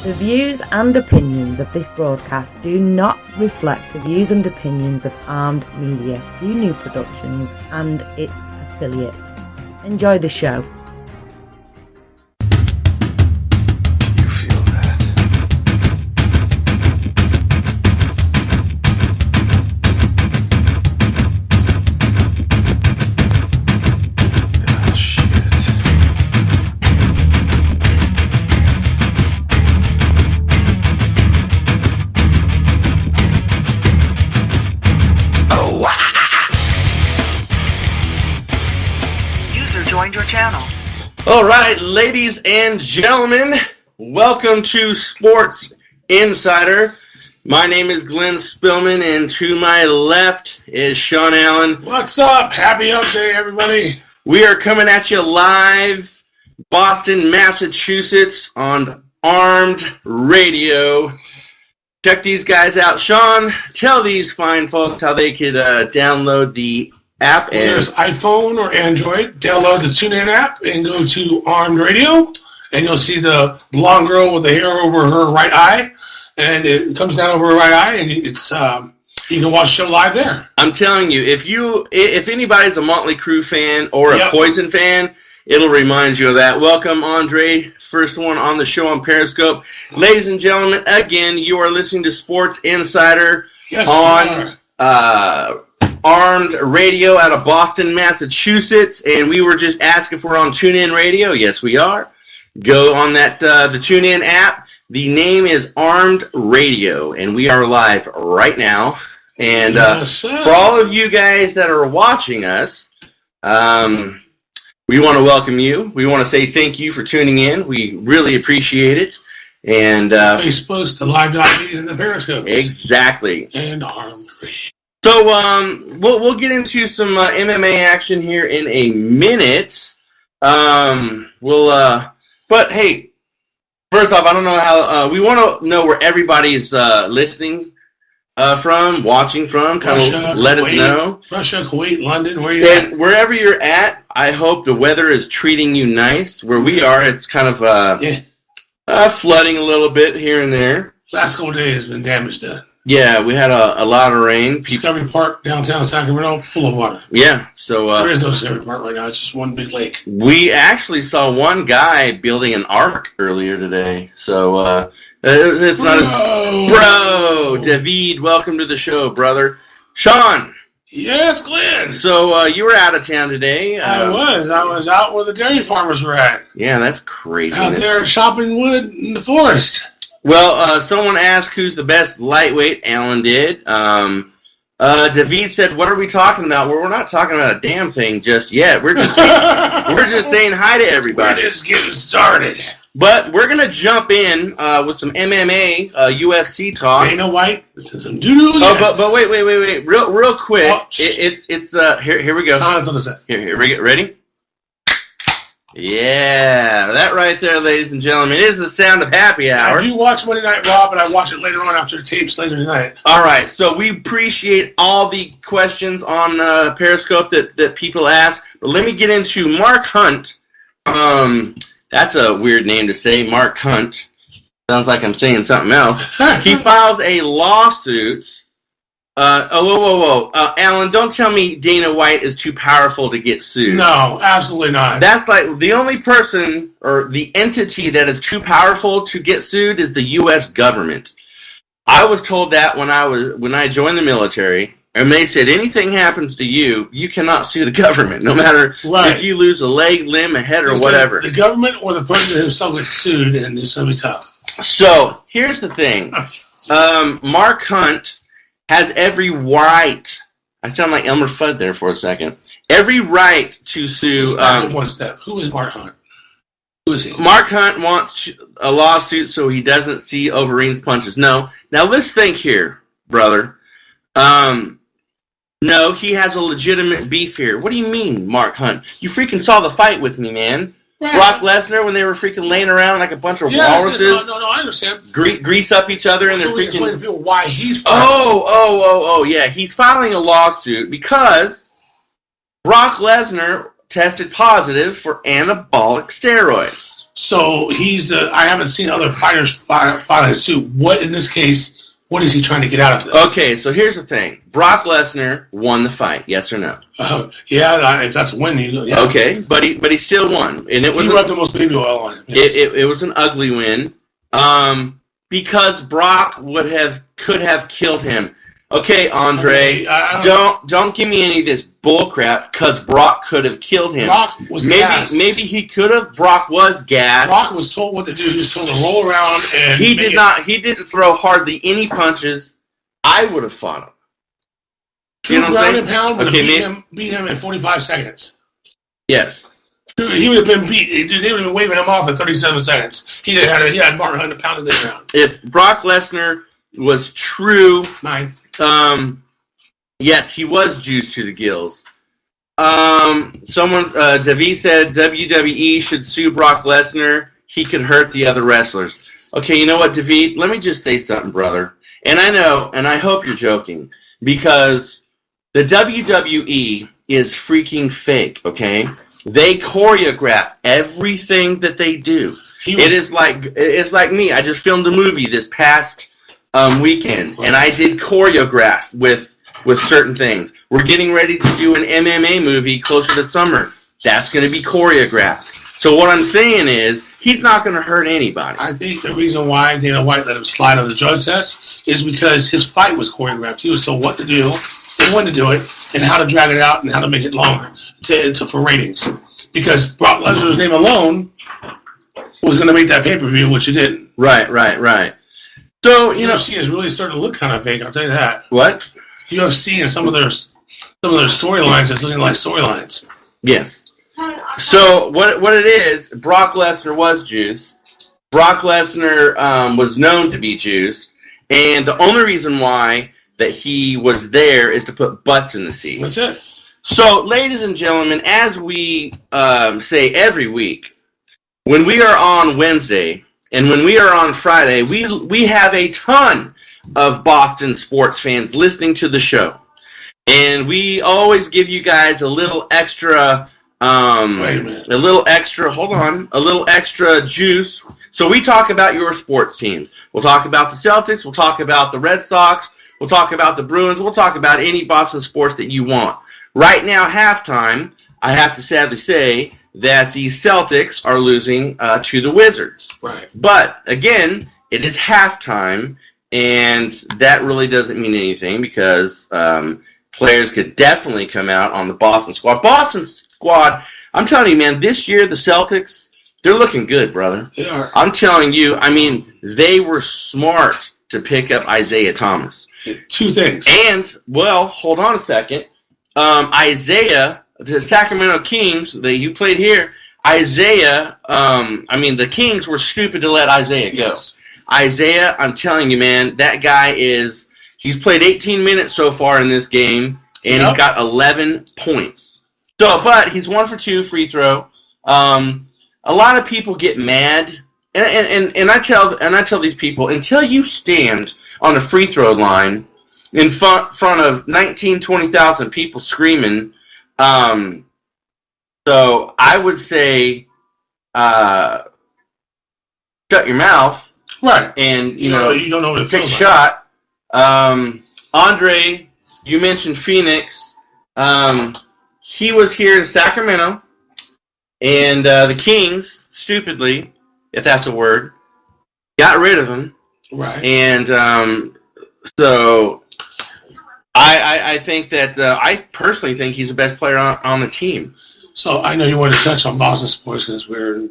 The views and opinions of this broadcast do not reflect the views and opinions of Armed Media, New Productions, and its affiliates. Enjoy the show. You feel that? Oh, shit. User joined your channel. All right, ladies and gentlemen, welcome to Sports Insider. My name is Glenn Spillman, and to my left is Shawn Allen. What's up? Happy Hump Day, everybody. We are coming at you live, Boston, Massachusetts, on Armed Radio. Check these guys out. Shawn, tell these fine folks how they could download the app. Whether And it's iPhone or Android, download the TuneIn app and go to Armed Radio, and you'll see the blonde girl with the hair over her right eye, and it comes down over her right eye, and it's you can watch the show live there. I'm telling you, if anybody's a Motley Crue fan or a Yep. Poison fan, it'll remind you of that. Welcome, Andre, first one on the show on Periscope. Ladies and gentlemen, again, you are listening to Sports Insider Yes, on Armed Radio out of Boston, Massachusetts, and we were just asking if we're on TuneIn Radio. Yes, we are. Go on that the TuneIn app. The name is Armed Radio, and we are live right now. And Yes, sir. for all of you guys that are watching us, we want to welcome you. We want to say thank you for tuning in. We really appreciate it. And Facebook's, the live IDs, and the Periscopes. exactly. And Armed Radio. So we'll get into some MMA action here in a minute. But hey, first off, I don't know how we want to know where everybody's listening from, watching from. Kind Russia, of let us Kuwait. know. Russia, Kuwait, London, where you at? And wherever you're at, I hope the weather is treating you nice. Where we are, it's kind of flooding a little bit here and there. Last couple of days has been damage done. Yeah, we had a lot of rain. Discovery Park, downtown Sacramento, full of water. Yeah, so There is no Discovery Park right now. It's just one big lake. we actually saw one guy building an ark earlier today. So it's not as bro. David, welcome to the show, brother. Shawn, Yes, Glenn. so you were out of town today. I was out where the dairy farmers were at. Yeah, that's crazy. Out there chopping wood in the forest. Well, someone asked who's the best lightweight. Alan did. David said, "What are we talking about?" Well, we're not talking about a damn thing just yet. We're just saying hi to We're everybody. just getting started. But we're gonna jump in with some MMA, UFC talk. Dana White, some doo-doo Oh, again. but wait, real quick. Oh, It's here we go. Silence on the set. Here we get ready. Yeah, that right there, ladies and gentlemen, is the sound of happy hour. I do watch Monday Night Raw, but I watch it later on after the tapes later tonight. All right, so we appreciate all the questions on Periscope that people ask. But let me get into Mark Hunt. That's a weird name to say, Mark Hunt. Sounds like I'm saying something else. He files a lawsuit. Whoa. Alan, don't tell me Dana White is too powerful to get sued. No, absolutely not. That's like the only person or the entity that is too powerful to get sued is the U.S. government. I was told that when I joined the military, and they said anything happens to you, you cannot sue the government, no matter Right. if you lose a leg, limb, a head, or They said whatever. The government or the president himself gets sued, and it's going to be tough. So here's the thing: Mark Hunt has every right. I sound like Elmer Fudd there for a second. Every right to sue. One step. Who is Mark Hunt? Who is he? Mark Hunt wants a lawsuit so he doesn't see Overeen's punches. No. Now let's think here, brother. No, he has a legitimate beef here. What do you mean, Mark Hunt? You freaking saw the fight with me, man. Right. Brock Lesnar when they were freaking laying around like a bunch of walruses. No, I understand. Grease up each other and they're So we explain to freaking... people why he's fighting. Oh, yeah. He's filing a lawsuit because Brock Lesnar tested positive for anabolic steroids. So I haven't seen other fighters fight in his suit. What, in this case, what is he trying to get out of this? Okay, so here's the thing. Brock Lesnar won the fight, yes or no? Yeah, if that's a win, yeah. Okay, but he still won. And it was he rubbed the most baby oil on him. Yes. It was an ugly win. Because Brock could have killed him. Okay, Andre, don't give me any of this bull crap because Brock could have killed him. Brock was gassed. Maybe he could have. Brock was gassed. Brock was told what to do. He was told to roll around and he didn't throw hardly any punches. I would have fought him. True ground and pound would have beat him in 45 seconds. Yes. He would have been beat. They would have been waving him off in 37 seconds. He had Martin Hunt pounded the ground. If Brock Lesnar was true, yes, he was juiced to the gills. David said WWE should sue Brock Lesnar. He could hurt the other wrestlers. Okay, you know what, David? Let me just say something, brother. And I know, and I hope you're joking, because the WWE is freaking fake, okay? They choreograph everything that they do. It's like me. I just filmed a movie this past weekend, and I did choreograph with certain things. We're getting ready to do an MMA movie closer to summer. That's going to be choreographed. So what I'm saying is, he's not going to hurt anybody. I think the reason why Dana White let him slide on the drug test is because his fight was choreographed. He was told what to do, and when to do it, and how to drag it out, and how to make it longer for ratings. Because Brock Lesnar's name alone was going to make that pay-per-view, which it didn't. Right. So, UFC is really starting to look kind of fake, I'll tell you that. What? UFC and some of their storylines is looking like storylines. Yes. So what it is, Brock Lesnar was juiced. Brock Lesnar was known to be juiced, and the only reason why that he was there is to put butts in the seat. That's it. So, ladies and gentlemen, as we say every week, when we are on Wednesday and when we are on Friday, we have a ton of Boston sports fans listening to the show. And we always give you guys a little extra, a little extra juice. So we talk about your sports teams. We'll talk about the Celtics. We'll talk about the Red Sox. We'll talk about the Bruins. We'll talk about any Boston sports that you want. Right now, halftime, I have to sadly say that the Celtics are losing to the Wizards. Right. But, again, it is halftime, and that really doesn't mean anything because players could definitely come out on the Boston squad. Boston squad, I'm telling you, man, this year the Celtics, they're looking good, brother. They are. I'm telling you, I mean, they were smart to pick up Isaiah Thomas. Two things. And, well, hold on a second. Isaiah, the Sacramento Kings, you played here, Isaiah, the Kings were stupid to let Isaiah go. Yes. Isaiah, I'm telling you, man, that guy he's played 18 minutes so far in this game, and He's got 11 points. So, but he's 1 for 2 free throw. A lot of people get mad, and I tell these people, until you stand on the free throw line in front of 20,000 people screaming, so I would say, shut your mouth. Right. And, you don't know what it take a feels shot. Andre, you mentioned Phoenix. He was here in Sacramento, and the Kings, stupidly, if that's a word, got rid of him. Right. And so I think that I personally think he's the best player on the team. So I know you wanted to touch on Boston sports because we're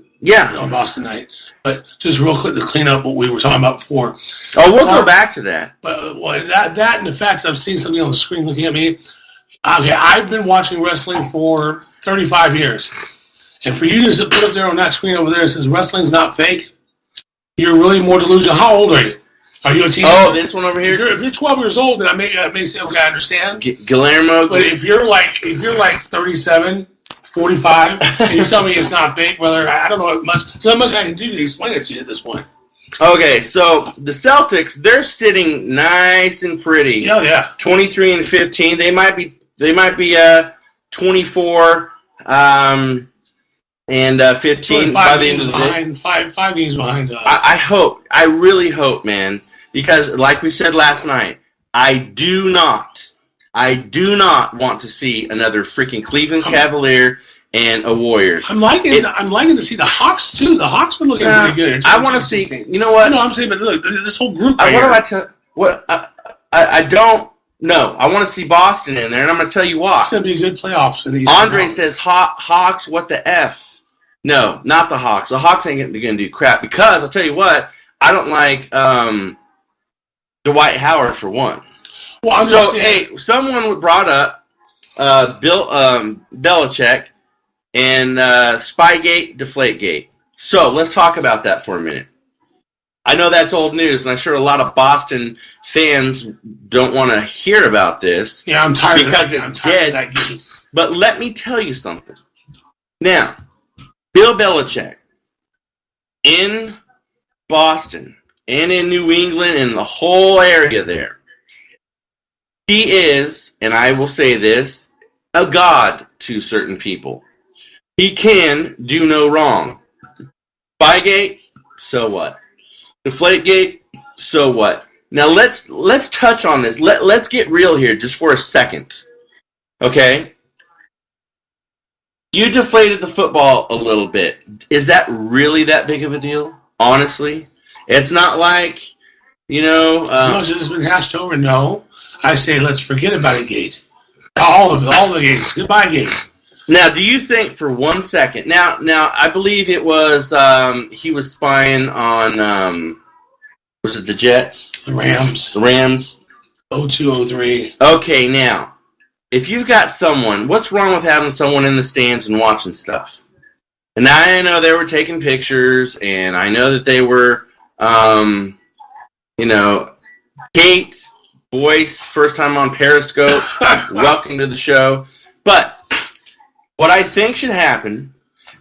on Boston night, but just real quick to clean up what we were talking about before. Oh, we'll go back to that. But that and the fact that I'm seeing something on the screen looking at me. Okay, I've been watching wrestling for 35 years, and for you to put up there on that screen over there it says wrestling's not fake, you're really more delusional. How old are you? Are you a teenager? Oh, this one over here. If you're 12 years old, then I may say, okay, I understand. Guillermo. But if you're like 37, 45, and you tell me it's not fake, brother, I don't know much. There's not much I can do to explain it to you at this point. Okay, so the Celtics, they're sitting nice and pretty. Yeah. 23 and 15. They might be 24. and 15 by the end of the day. Five games behind. I really hope, man, because like we said last night, I do not want to see another freaking Cleveland Cavalier and a Warriors. I'm liking to see the Hawks too. The Hawks been looking pretty good. I want to see. You know what? No, I'm saying, but look, this whole group. I don't know. I want to see Boston in there, and I'm going to tell you why. It's going to be a good playoffs for these. Andre says, Hawks, what the F? No, not the Hawks. The Hawks ain't going to do crap because, I'll tell you what, I don't like Dwight Howard for one. Well, someone brought up Bill Belichick and Spygate, Deflategate. So let's talk about that for a minute. I know that's old news, and I'm sure a lot of Boston fans don't want to hear about this. Yeah, I'm tired because it's dead. But let me tell you something. Now, Bill Belichick in Boston and in New England and the whole area there, he is, and I will say this, a god to certain people. He can do no wrong. Spygate, so what? Deflategate, so what? Now let's touch on this. Let's get real here just for a second. Okay? You deflated the football a little bit. Is that really that big of a deal? Honestly? It's not like, as much as it's been hashed over, no. I say let's forget about a gate. All the gates. Goodbye, gate. Now, do you think for 1 second? Now, I believe it was he was spying on was it the Jets? The Rams. The Rams. 0203. Okay, now, if you've got someone, what's wrong with having someone in the stands and watching stuff? And I know they were taking pictures, and I know that they were, Kate, Boyce, first time on Periscope, welcome to the show. But what I think should happen,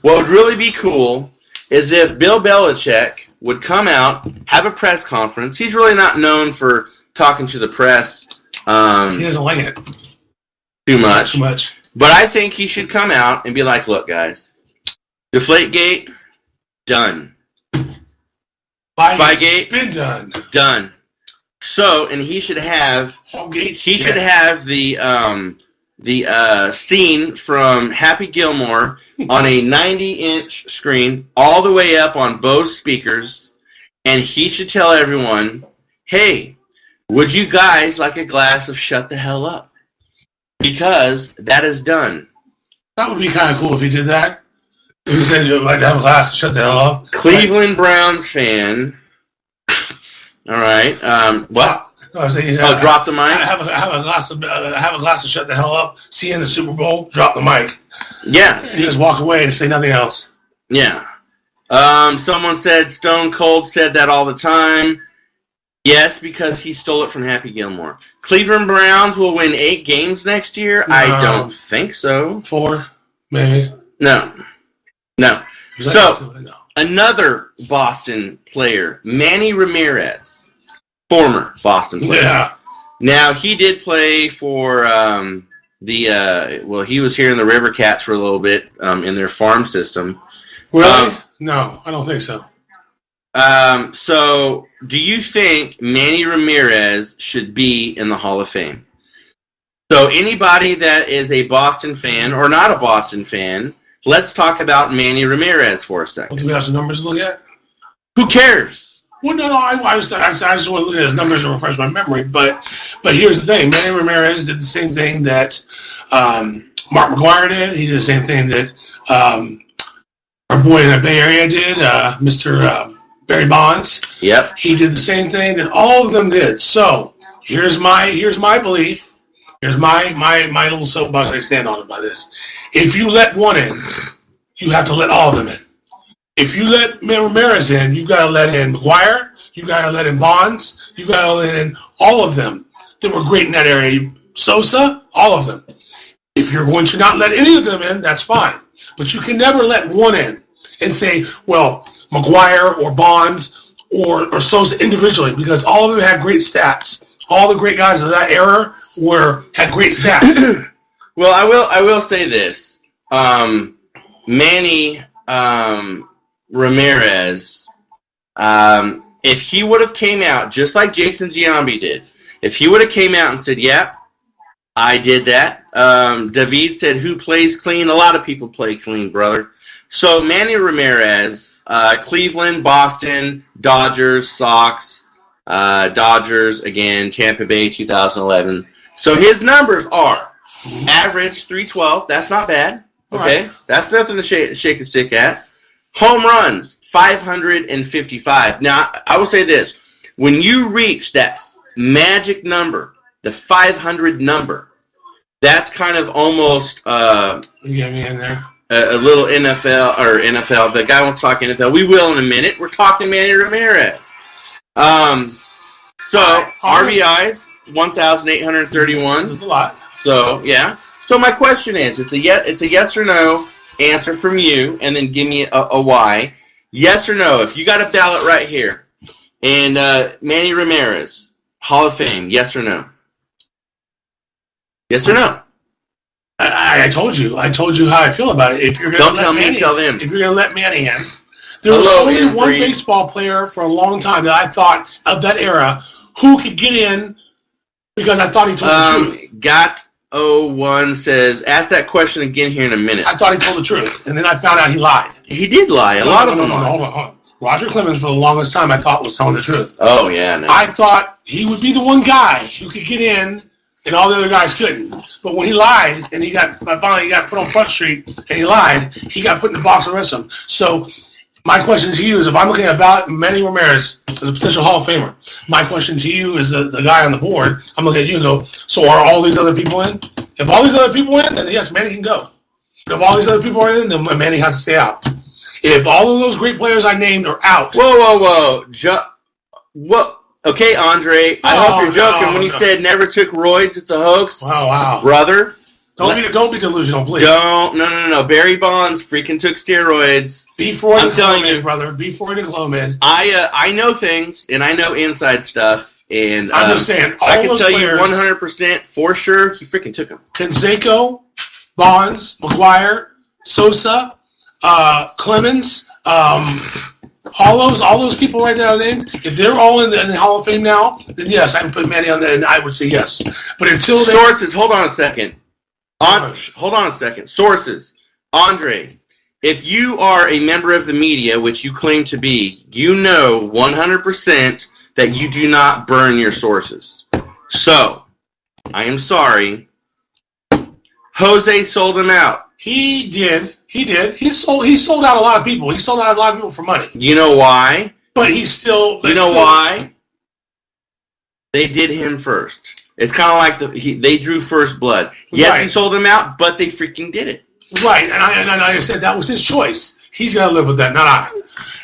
what would really be cool, is if Bill Belichick would come out, have a press conference. He's really not known for talking to the press. He doesn't like it. Too much. Too much. But I think he should come out and be like, look, guys, Deflategate, done. Spygate, been done. Done. So, and he should have the scene from Happy Gilmore on a 90-inch screen all the way up on both speakers, and he should tell everyone, hey, would you guys like a glass of Shut the Hell Up? Because that is done. That would be kind of cool if he did that. If he said you'd like to have a glass of Shut the Hell Up. Cleveland Browns fan. All right. What? Drop the mic. Have a glass of Shut the Hell Up. See you in the Super Bowl. Drop the mic. Yeah. And just walk away and say nothing else. Yeah. Someone said Stone Cold said that all the time. Yes, because he stole it from Happy Gilmore. Cleveland Browns will win 8 games next year. I don't think so. 4, maybe. No. So another Boston player, Manny Ramirez. Former Boston player. Yeah. Now, he did play for he was here in the River Cats for a little bit in their farm system. Really? No, I don't think so. So, do you think Manny Ramirez should be in the Hall of Fame? So, anybody that is a Boston fan or not a Boston fan, let's talk about Manny Ramirez for a second. Do we have some numbers to look at? Who cares? Well, no, I just want to look at his numbers and refresh my memory. But here's the thing: Manny Ramirez did the same thing that Mark McGuire did. He did the same thing that our boy in the Bay Area did, Mr. Barry Bonds. Yep. He did the same thing that all of them did. So here's my belief. Here's my little soapbox I stand on about this. If you let one in, you have to let all of them in. If you let Ramirez in, you've got to let in McGuire, you've got to let in Bonds, you've got to let in all of them that were great in that area. Sosa, all of them. If you're going to not let any of them in, that's fine. But you can never let one in and say, well, McGuire or Bonds or Sosa individually, because all of them had great stats. All the great guys of that era had great stats. Well, I will say this. Manny Ramirez, if he would have came out just like Jason Giambi did, if he would have came out and said, "Yep, I did that." David said, "Who plays clean?" A lot of people play clean, brother. So Manny Ramirez, Cleveland, Boston, Dodgers, Sox, Dodgers again, Tampa Bay, 2011. So his numbers are average 312. That's not bad. Okay, that's nothing to shake a stick at. Home runs 555. Now I will say this: when you reach that magic number, the 500 number, that's kind of almost You get me in there. a little NFL. The guy wants to talk NFL. We will in a minute. We're talking Manny Ramirez. So RBIs 1,831. That's a lot. So yeah. So my question is, it's a yes or no answer from you, and then give me a why. Yes or no? If you got a ballot right here, and Manny Ramirez, Hall of Fame, yes or no? Yes or no? I told you how I feel about it. If you're gonna Don't tell me, tell them. If you're going to let Manny in, there was only one baseball player for a long time that I thought of that era who could get in because I thought he told the truth. Got01 says, ask that question again here in a minute. I thought he told the truth, and then I found out he lied. He did lie. A lot of them lied. Hold on. Roger Clemens, for the longest time, I thought was telling the truth. Oh, yeah. No. I thought he would be the one guy who could get in, and all the other guys couldn't. But when he lied, and finally he got put on Front Street, and he lied, he got put in the box and arrested him. So my question to you is, if I'm looking at Manny Ramirez as a potential Hall of Famer, my question to you is the guy on the board, I'm looking at you and go, so are all these other people in? If all these other people are in, then yes, Manny can go. If all these other people are in, then Manny has to stay out. If all of those great players I named are out. Whoa. What? Okay, Andre, I hope you're joking when you said never took roids. It's a hoax. Wow. Brother. Don't be delusional, please. No. Barry Bonds freaking took steroids. Be Freud I'm and telling Clomid, you, brother. Be Freud and Clomid. I know things, and I know inside stuff, and I'm just saying, all I can those tell players, you 100% for sure he freaking took them. Canseco, Bonds, McGuire, Sosa, Clemens, all those people right there are named. If they're all in the Hall of Fame now, then yes, I would put Manny on there, and I would say yes. But until they Sources, hold on a second. Hold on a second. Sources. Andre, if you are a member of the media, which you claim to be, you know 100% that you do not burn your sources. So, I am sorry. Jose sold them out. He did. He sold out a lot of people. He sold out a lot of people for money. You know why? But he's still. You know why? They did him first. It's kind of like they drew first blood. Yes, right. He sold them out, but they freaking did it. Right, and I said that was his choice. He's got to live with that, not I.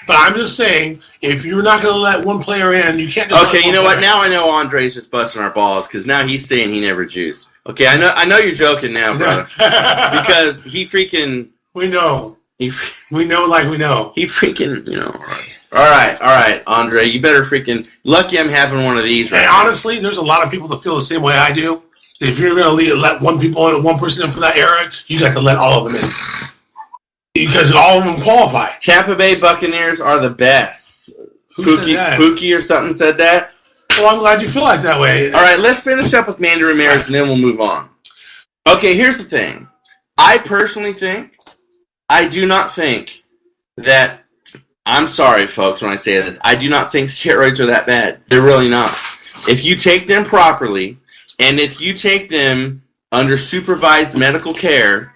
But I'm just saying, if you're not going to let one player in, you can't just okay, you know what? Now I know Andre's just busting our balls because now he's saying he never juiced. Okay, I know you're joking now, brother. Because he freaking... We know. We know like we know. He freaking, All right, Andre, you better freaking... Lucky I'm having one of these right now. Honestly, there's a lot of people that feel the same way I do. If you're going to let one person in for that era, you got to let all of them in. Because all of them qualify. Tampa Bay Buccaneers are the best. Who said that? Pookie or something said that. Well, I'm glad you feel like that way. All right, let's finish up with Manny Ramirez and then we'll move on. Okay, here's the thing. I personally think, I do not think that, I'm sorry, folks, when I say this, I do not think steroids are that bad. They're really not. If you take them properly, and if you take them under supervised medical care,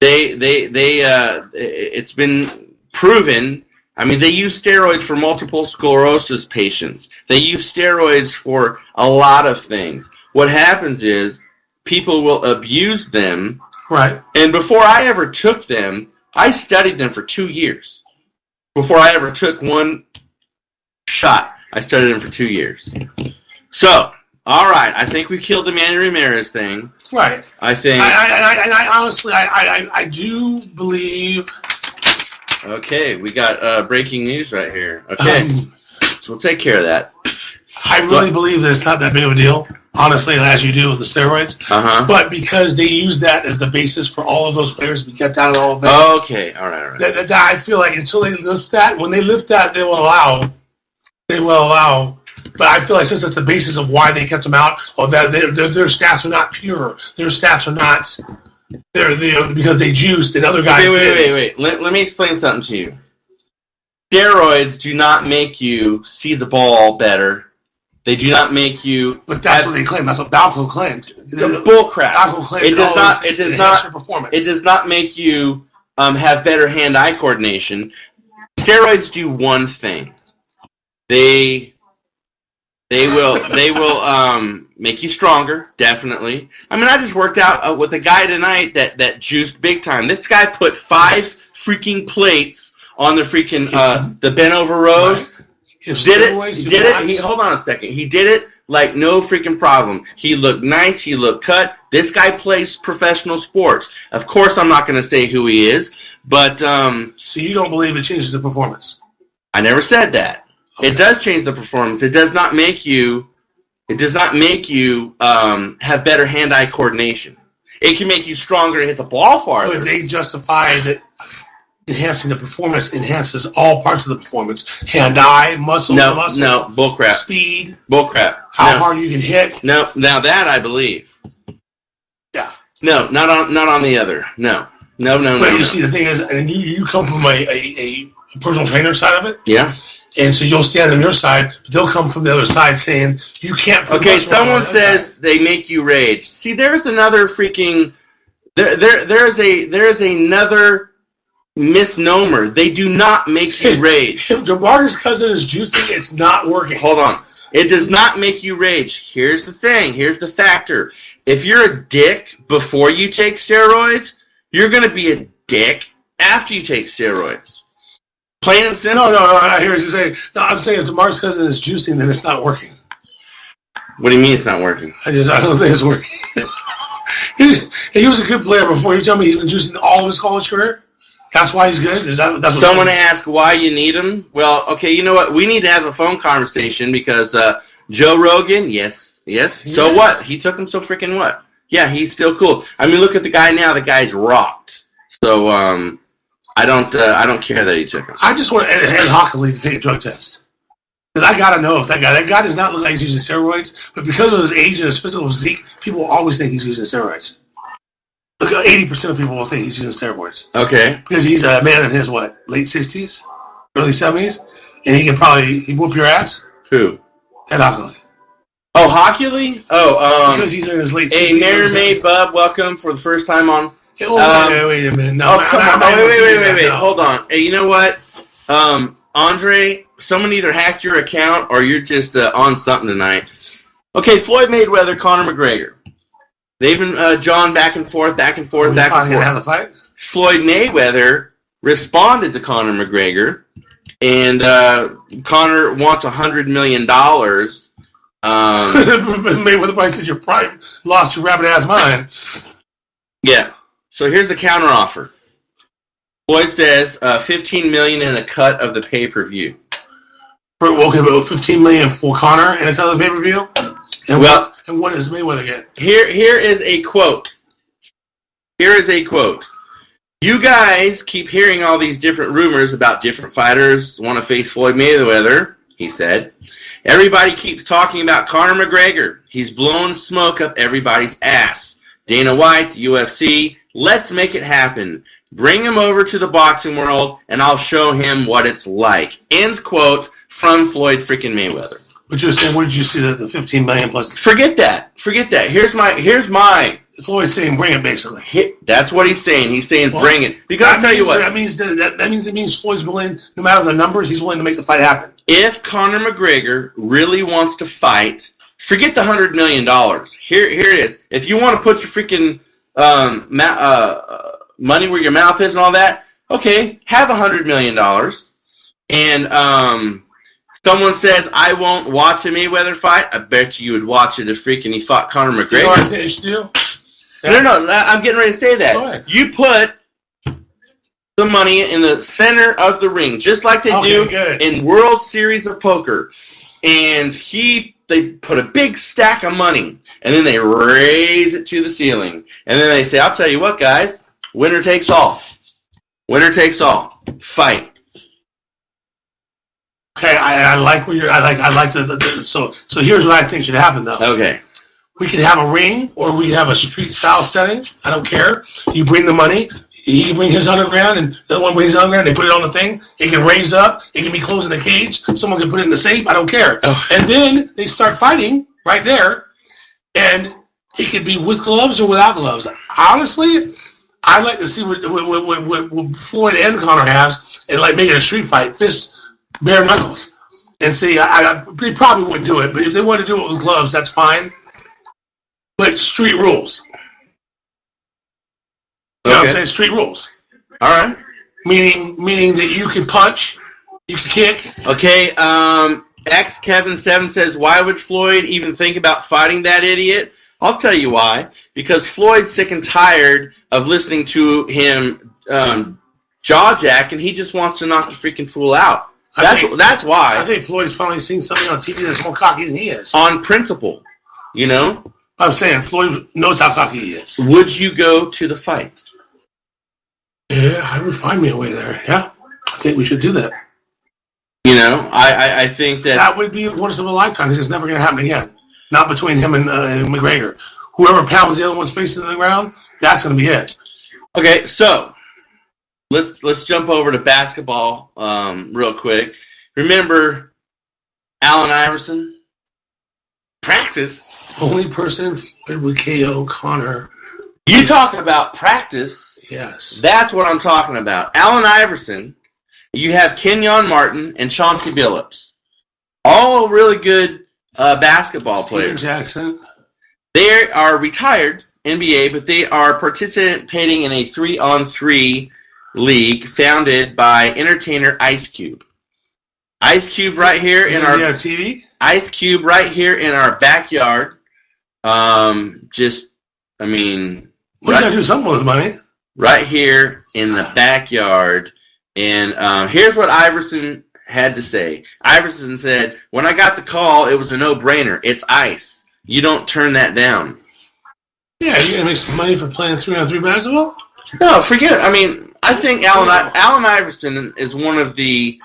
it's been proven. I mean, they use steroids for multiple sclerosis patients. They use steroids for a lot of things. What happens is people will abuse them. Right. And before I ever took them, I studied them for 2 years. Before I ever took one shot, I studied them for 2 years. So, all right, I think we killed the Manny Ramirez thing. Right. I think. I honestly, I do believe. Okay, we got breaking news right here. Okay, so we'll take care of that. I really believe that it's not that big of a deal. honestly, as you do with the steroids. Uh-huh. But because they use that as the basis for all of those players to be kept out of all of that. Okay, all right. That I feel like until they lift that, when they lift that, they will allow. But I feel like since that's the basis of why they kept them out, or that their stats are not pure, their stats are not. They're because they juiced and other guys. Wait. Let me explain something to you. Steroids do not make you see the ball better. They do not make you. But that's what they claim. That's what Balco claimed. The bull crap. Balco claimed It does not. It does not. Your performance. It does not make you have better hand-eye coordination. Steroids do one thing. They will make you stronger, definitely. I mean, I just worked out with a guy tonight that juiced big time. This guy put 5 freaking plates on the freaking the bent over rows. Right. Hold on a second. He did it like no freaking problem. He looked nice. He looked cut. This guy plays professional sports. Of course, I'm not going to say who he is, but so you don't believe it changes the performance? I never said that. Okay. It does change the performance. It does not make you. It does not make you have better hand-eye coordination. It can make you stronger to hit the ball farther. But they justify that enhancing the performance enhances all parts of the performance. Hand-eye, muscle, no, bullcrap. Speed. Bullcrap. How hard you can hit. No, now that I believe. Yeah. No, not on the other. No. But you see, the thing is, and you come from a personal trainer side of it. Yeah. And so you'll stand on your side, but they'll come from the other side saying, you can't... Okay, someone says they make you rage. See, there's another freaking... There's another misnomer. They do not make you rage. If DeMarcus Cousins is juicing, it's not working. Hold on. It does not make you rage. Here's the thing. Here's the factor. If you're a dick before you take steroids, you're going to be a dick after you take steroids. Plain and simple. No, I hear what you're saying. No, I'm saying if DeMarcus Cousins is juicing, then it's not working. What do you mean it's not working? I don't think it's working. he was a good player before. You tell me he's been juicing all of his college career? That's why he's good? That's someone asked why you need him? Well, okay, you know what? We need to have a phone conversation because Joe Rogan, yes. Yeah. So what? He took him so freaking what? Yeah, he's still cool. I mean, look at the guy now. The guy's rocked. So, I don't care that he took him. I just want Ed Hockley to take a drug test. Because I got to know if that guy does not look like he's using steroids, but because of his age and his physical physique, people always think he's using steroids. Look, 80% of people will think he's using steroids. Okay. Because he's a man in his, late 60s, early 70s, and he can probably whoop your ass. Who? Ed Hockley. Oh, Hockley? Oh, because he's in his late 60s. Hey, Mary May Bub, welcome for the first time on... wait a minute. No, come on. Wait. Hold on. Hey, you know what? Andre, someone either hacked your account or you're just on something tonight. Okay, Floyd Mayweather, Conor McGregor. They've been jawing back and forth. Gonna have a fight? Floyd Mayweather responded to Conor McGregor, and Conor wants $100 million. Mayweather probably said you probably lost your rabbit-ass mind. Yeah. So here's the counteroffer. Floyd says $15 million and a cut of the pay-per-view. Okay, but $15 million for Conor and a cut of the pay-per-view? And what does Mayweather get? Here is a quote. You guys keep hearing all these different rumors about different fighters want to face Floyd Mayweather, he said. Everybody keeps talking about Conor McGregor. He's blowing smoke up everybody's ass. Dana White, UFC, let's make it happen. Bring him over to the boxing world, and I'll show him what it's like. End quote from Floyd freaking Mayweather. But you're saying, where did you see the $15 million plus? Forget that. Here's my. Floyd's saying, bring it, basically. That's what he's saying. He's saying, bring it. Because I'll tell you what. That means Floyd's willing, no matter the numbers, he's willing to make the fight happen. If Conor McGregor really wants to fight, forget the $100 million. Here it is. If you want to put your freaking money where your mouth is and all that, okay, have $100 million. And someone says, I won't watch a Mayweather fight. I bet you would watch it if freaking he fought Conor McGregor. You know what I think you should do? No, I'm getting ready to say that. You put the money in the center of the ring, just like they do in World Series of Poker. And he they put a big stack of money, and then they raise it to the ceiling, and then they say, "I'll tell you what, guys, winner takes all. Winner takes all. Fight." Okay, I like where you're. I like the so here's what I think should happen though. Okay. We could have a ring, or we could have a street style setting. I don't care. You bring the money. He can bring his underground, and the other one brings his underground. They put it on the thing. It can raise up. It can be closed in a cage. Someone can put it in the safe. I don't care. Oh. And then they start fighting right there, and it could be with gloves or without gloves. Honestly, I'd like to see what Floyd and Connor has, and like make it a street fight, fist, bare knuckles, and see. They probably wouldn't do it, but if they want to do it with gloves, that's fine. But street rules. You know what I'm saying? Street rules. All right. Meaning that you can punch, you can kick. Okay. X Kevin 7 says, "Why would Floyd even think about fighting that idiot?" I'll tell you why. Because Floyd's sick and tired of listening to him jaw jack, and he just wants to knock the freaking fool out. That's why. I think Floyd's finally seen something on TV that's more cocky than he is. On principle, you know. I'm saying Floyd knows how cocky he is. Would you go to the fight? Yeah, I would find me a way there. Yeah, I think we should do that. You know, I think that would be once in a lifetime. It's just never going to happen again. Not between him and McGregor. Whoever pounds the other one's face into the ground, that's going to be it. Okay, so let's jump over to basketball real quick. Remember Allen Iverson? Practice. Only person Floyd would KO Connor. You talk about practice. Yes. That's what I'm talking about. Allen Iverson, you have Kenyon Martin and Chauncey Billups. All really good basketball players. Jackson. They are retired NBA, but they are participating in a 3-on-3 league founded by entertainer Ice Cube. Ice Cube right here in our TV. Ice Cube right here in our backyard. We gotta do something with money. Right here in the backyard. And here's what Iverson had to say. Iverson said, "When I got the call, it was a no-brainer. It's ice. You don't turn that down." Yeah, you're going to make some money for playing 3-on-3 basketball? No, forget it. I mean, I think Allen Iverson is one of the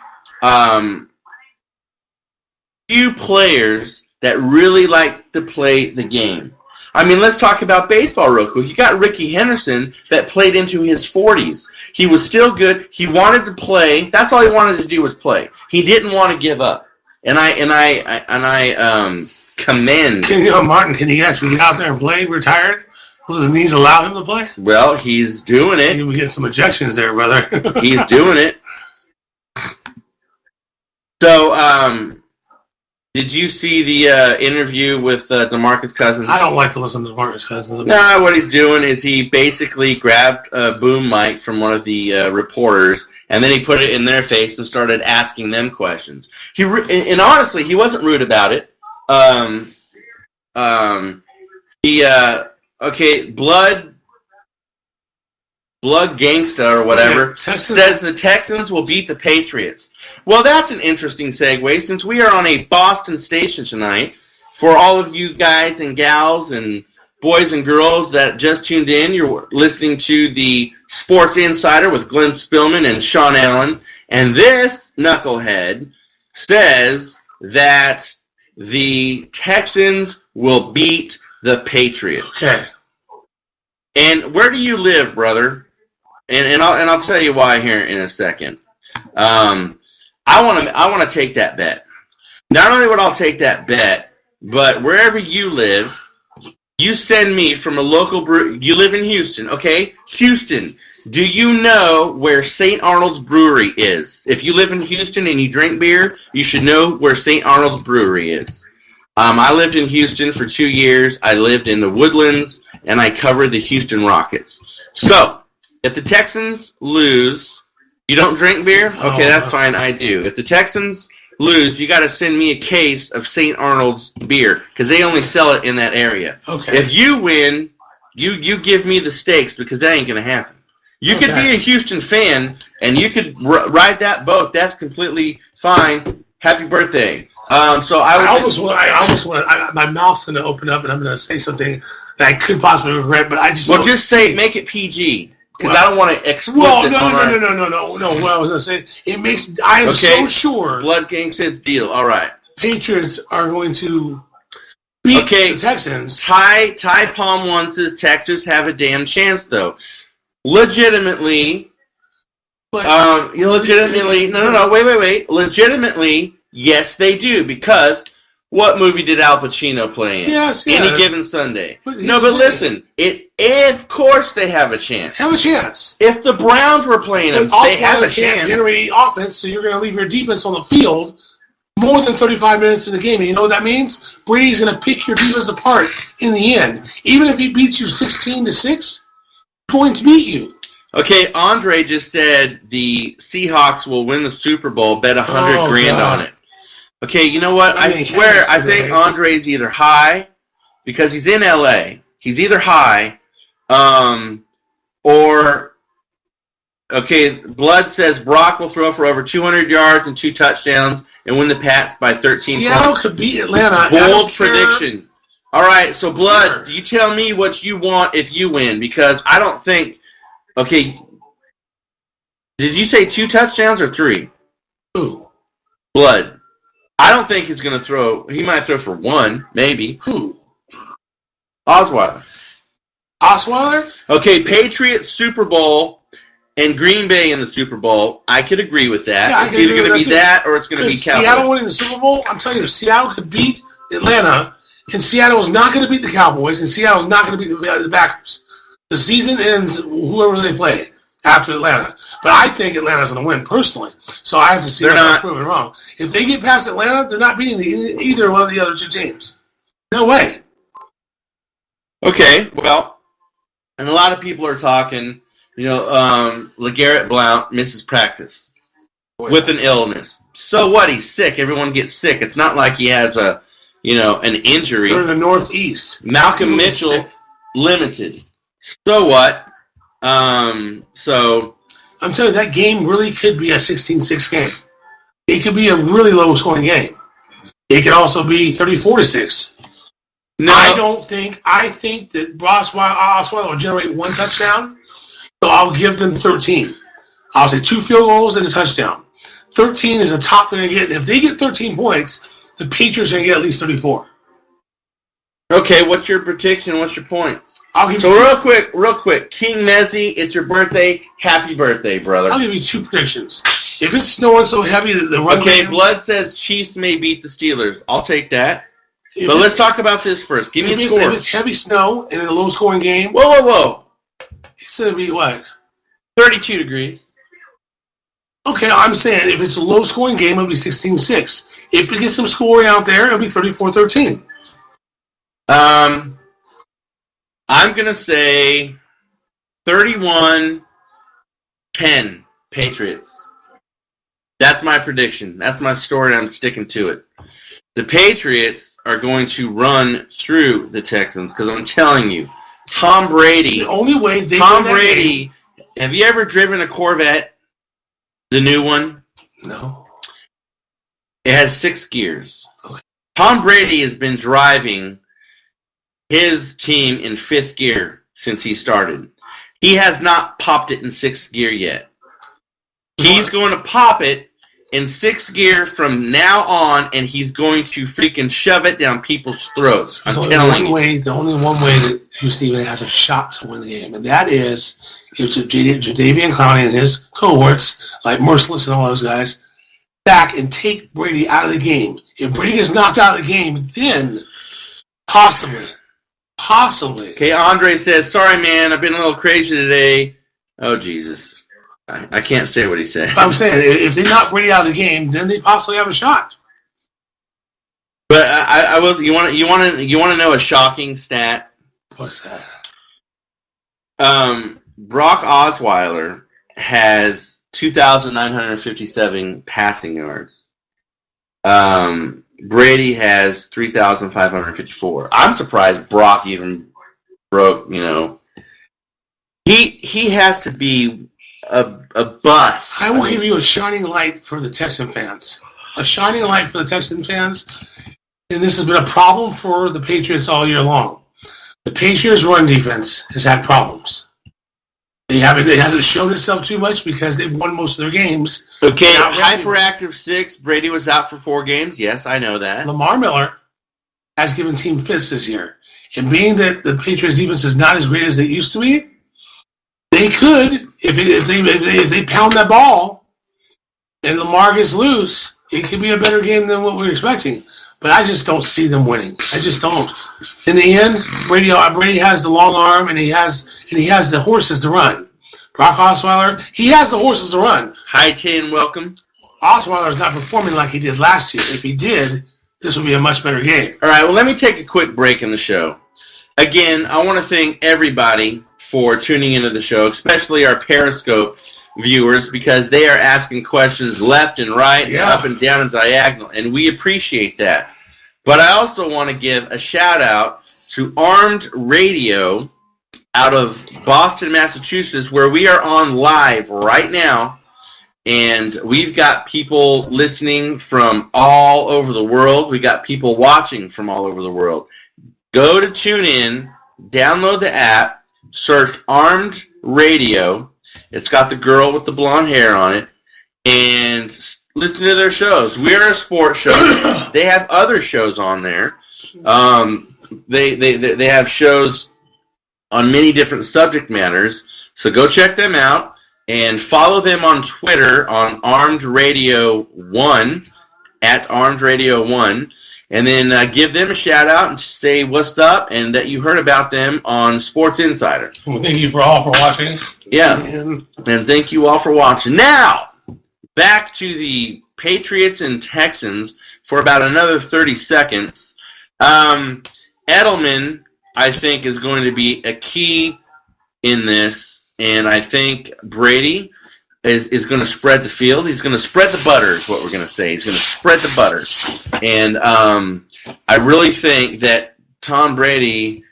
few players that really like to play the game. I mean, let's talk about baseball real quick. You got Ricky Henderson that played into his 40s. He was still good. He wanted to play. That's all he wanted to do was play. He didn't want to give up. And I commend. Kenyon Martin, can he actually get out there and play retired? Will the knees allow him to play? Well, he's doing it. You get some ejections there, brother. He's doing it. So, did you see the interview with DeMarcus Cousins? I don't like to listen to DeMarcus Cousins. No, what he's doing is he basically grabbed a boom mic from one of the reporters, and then he put it in their face and started asking them questions. And honestly, he wasn't rude about it. Blood Gangsta or whatever says the Texans will beat the Patriots. Well, that's an interesting segue since we are on a Boston station tonight. For all of you guys and gals and boys and girls that just tuned in, you're listening to the Sports Insider with Glenn Spillman and Shawn Allen. And this knucklehead says that the Texans will beat the Patriots. Okay. And where do you live, brother? And I'll tell you why here in a second. I want to take that bet. Not only would I take that bet, but wherever you live, you send me from a local brew. You live in Houston, okay? Houston. Do you know where St. Arnold's Brewery is? If you live in Houston and you drink beer, you should know where St. Arnold's Brewery is. I lived in Houston for 2 years. I lived in the Woodlands, and I covered the Houston Rockets. So, if the Texans lose, you don't drink beer? Okay, that's fine, I do. If the Texans lose, you got to send me a case of St. Arnold's beer, because they only sell it in that area. Okay. If you win, you give me the stakes, because that ain't going to happen. You could be a Houston fan, and you could ride that boat. That's completely fine. Happy birthday. So I almost want. My mouth's going to open up, and I'm going to say something that I could possibly regret. But I just just say make it PG because I don't want to explicit. Well, no. What I was going to say, it makes. I am so sure. Blood Gang says deal. All right. Patriots are going to beat the Texans. Ty Palm 1 says Texas have a damn chance though. Legitimately. But legitimately. No. Wait. Legitimately. Yes, they do, because what movie did Al Pacino play in? Yes. Any Given Sunday. But listen, of course they have a chance. Have a chance. If the Browns were playing them, they have a chance. Generate offense, so you're going to leave your defense on the field more than 35 minutes in the game. And you know what that means? Brady's going to pick your defense apart in the end. Even if he beats you 16-6, he's going to beat you. Okay, Andre just said the Seahawks will win the Super Bowl. Bet $100,000 on it. Okay, you know what? I swear, I think Andre's either high, because he's in LA. He's either high, or, okay, Blood says Brock will throw for over 200 yards and 2 touchdowns and win the Pats by 13 Seattle points. Could beat Atlanta. Bold prediction. All right, so Blood, you tell me what you want if you win, because I don't think, okay, did you say 2 touchdowns or 3? Who? Blood. I don't think he's going to throw. He might throw for 1, maybe. Who? Osweiler. Osweiler? Okay, Patriots Super Bowl and Green Bay in the Super Bowl. I could agree with that. Yeah, it's either going to be that or it's going to be Cowboys. Seattle winning the Super Bowl, I'm telling you, Seattle could beat Atlanta, and Seattle is not going to beat the Cowboys, and Seattle is not going to beat the Packers. The season ends whoever they play after Atlanta. But I think Atlanta's going to win, personally. So I have to see if I'm proven wrong. If they get past Atlanta, they're not beating either one of the other 2 teams. No way. Okay, well, and a lot of people are talking, LeGarrette Blount misses practice with an illness. So what? He's sick. Everyone gets sick. It's not like he has an injury. They're in the Northeast. Malcolm Mitchell, limited. So what? So I'm telling you, that game really could be a 16-6 game. It could be a really low-scoring game. It could also be 34-6. No, I think that Osweiler will generate 1 touchdown, so I'll give them 13. I'll say 2 field goals and a touchdown. 13 is the top they're going to get. And if they get 13 points, the Patriots are going to get at least 34. Okay, what's your prediction? What's your points? I'll give real quick. King Mezzi, it's your birthday. Happy birthday, brother. I'll give you 2 predictions. If it's snowing so heavy that the run game... Blood says Chiefs may beat the Steelers. I'll take that. But let's talk about this first. Give me a score. If it's heavy snow and in a low-scoring game... Whoa. It's going to be what? 32 degrees. Okay, I'm saying if it's a low-scoring game, it'll be 16-6. If we get some scoring out there, it'll be 34-13. I'm going to say 31-10 Patriots. That's my prediction. That's my story, and I'm sticking to it. The Patriots are going to run through the Texans, because I'm telling you, Tom Brady... The only way they Tom Brady... Have you ever driven a Corvette? The new one? No. It has 6 gears. Okay. Tom Brady has been driving his team in 5th gear since he started. He has not popped it in 6th gear yet. He's going to pop it in 6th gear from now on, and he's going to freaking shove it down people's throats. I'm telling you. The only one way that Houston even has a shot to win the game, and that is if Jadeveon Clowney and his cohorts, like Merciless and all those guys, back and take Brady out of the game. If Brady gets knocked out of the game, then possibly. Okay, Andre says, sorry, man, I've been a little crazy today. Oh, Jesus. I can't say what he said. I'm saying, if they knock Brady out of the game, then they possibly have a shot. But I was. You want to know a shocking stat? What's that? Brock Osweiler has 2,957 passing yards. Brady has 3,554. I'm surprised Brock even broke. He has to be a bust. I will give you a shining light for the Texan fans. a shining light for the Texan fans, and this has been a problem for the Patriots all year long. The Patriots' run defense has had problems. It hasn't shown itself too much because they've won most of their games. Okay, hyperactive 6. Brady was out for 4 games. Yes, I know that. Lamar Miller has given team fits this year. And being that the Patriots' defense is not as great as it used to be, they could, if they pound that ball and Lamar gets loose, it could be a better game than what we're expecting. But I just don't see them winning. I just don't. In the end, Brady has the long arm and he has the horses to run. Brock Osweiler, he has the horses to run. Hi, Tin, welcome. Osweiler is not performing like he did last year. If he did, this would be a much better game. All right, well, let me take a quick break in the show. Again, I want to thank everybody for tuning into the show, especially our Periscope viewers, because they are asking questions left and right, and up and down and diagonal, and we appreciate that. But I also want to give a shout-out to Armed Radio out of Boston, Massachusetts, where we are on live right now, and we've got people listening from all over the world. We got people watching from all over the world. Go to TuneIn, download the app, search Armed Radio. It's got the girl with the blonde hair on it, and listen to their shows. We are a sports show. They have other shows on there. They have shows on many different subject matters. So go check them out and follow them on Twitter on Armed Radio 1 at Armed Radio 1. And then give them a shout out and say what's up and that you heard about them on Sports Insider. Well, thank you all for watching. Yeah, and thank you all for watching. Now, back to the Patriots and Texans for about another 30 seconds. Edelman, I think, is going to be a key in this, and I think Brady is going to spread the field. He's going to spread the butter is what we're going to say. He's going to spread the butter. And I really think that Tom Brady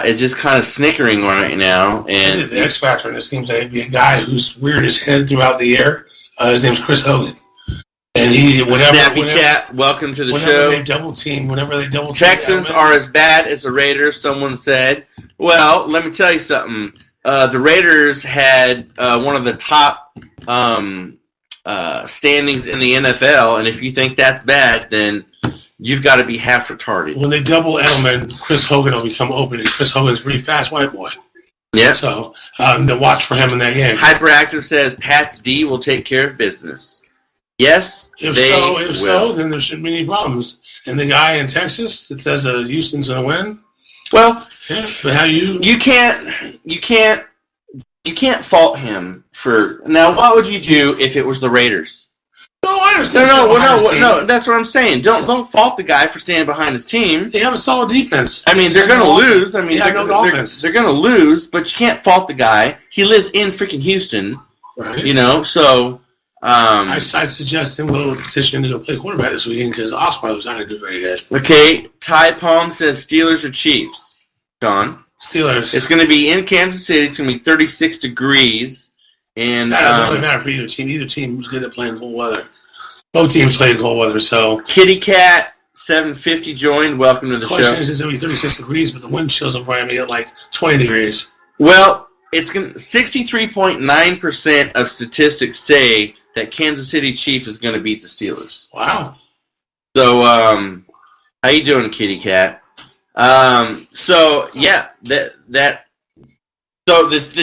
is just kind of snickering right now. And the X factor in this game is going to be a guy who's reared his head throughout the air. His name's Chris Hogan. And Snappy Chat, welcome to the show. Whenever they double team, Texans are as bad as the Raiders, someone said. Well, let me tell you something. The Raiders had one of the top standings in the NFL, and if you think that's bad, then you've got to be half retarded. When they double Edelman, Chris Hogan will become open, and Chris Hogan's a pretty fast white boy. Yeah. So to watch for him in that game. Hyperactive says Pat's D will take care of business. Yes, If they so, will. then there shouldn't be any problems. And the guy in Texas that says Houston's going to win. Well, yeah, but how you can't fault him for. Now, what would you do if it was the Raiders? No, I understand. No. That's what I'm saying. Don't fault the guy for standing behind his team. They have a solid defense. I mean, they're going to lose. I mean, they're going to lose, but you can't fault the guy. He lives in freaking Houston, right? You know. So, I'd suggest him go to a petition to go play quarterback this weekend because Osweiler's not going to do very good. Okay, Ty Palm says Steelers or Chiefs. Sean. Steelers. It's going to be in Kansas City. It's going to be 36 degrees. And that doesn't really matter for either team. Either team is good at playing cold weather. Both teams play cold weather, so. Kitty Cat 750 joined. Welcome to the show. The question is, it's going to be 36 degrees, but the wind chills will probably be at like 20 degrees. Well, it's going 63.9% of statistics say that Kansas City Chiefs is going to beat the Steelers. Wow. So, how you doing, Kitty Cat? So yeah, the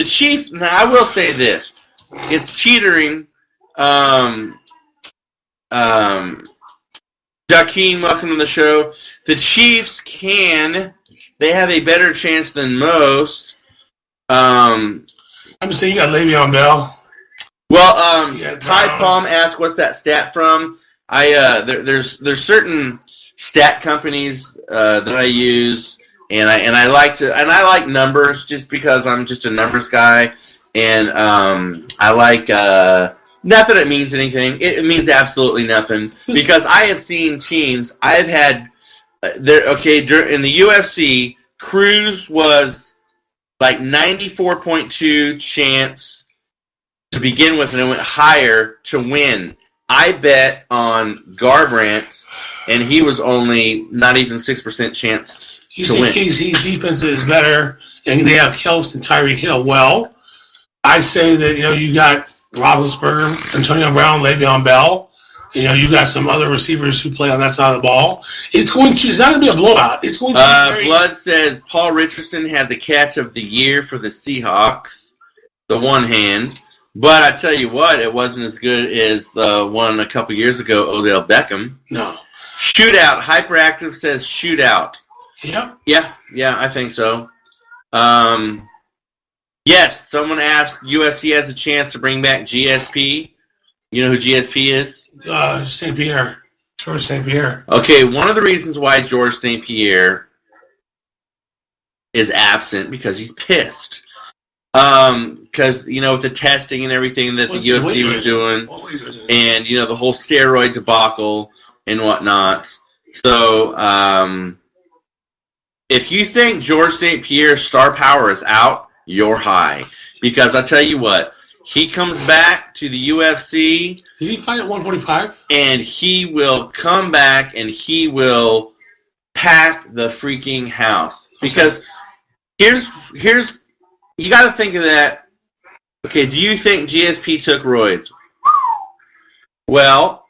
Chiefs. Now I will say this: it's teetering. Dakeem, welcome to the show. The Chiefs they have a better chance than most. I'm just saying you got Le'Veon Bell. Well, Ty Palm asked, "What's that stat from?" There's certain stat companies that I use, and I like numbers just because I'm just a numbers guy, and I like not that it means anything. It means absolutely nothing because I have seen teams. I've had in the UFC, Cruz was like 94.2 chance to begin with, and it went higher to win. I bet on Garbrandt, and he was only not even 6% chance You to say win. KC's defense is better, and they have Kelps and Tyreek Hill. Well, I say that you got Roethlisberger, Antonio Brown, Le'Veon Bell. You got some other receivers who play on that side of the ball. It's not going to be a blowout. It's going to be very... Blood says Paul Richardson had the catch of the year for the Seahawks, the one hand. But I tell you what, it wasn't as good as the one a couple years ago, Odell Beckham. No. Shootout. Hyperactive says shootout. Yep. Yeah, I think so. Yes, someone asked USC has a chance to bring back GSP. You know who GSP is? St. Pierre. George St. Pierre. Okay, one of the reasons why George St. Pierre is absent because he's pissed. Because, with the testing and everything that the UFC was doing, and, the whole steroid debacle and whatnot. So, if you think George St. Pierre's star power is out, you're high. Because I tell you what, he comes back to the UFC. Did he fight at 145? And he will come back and he will pack the freaking house. Because here's you got to think of that. Okay, do you think GSP took roids? Well,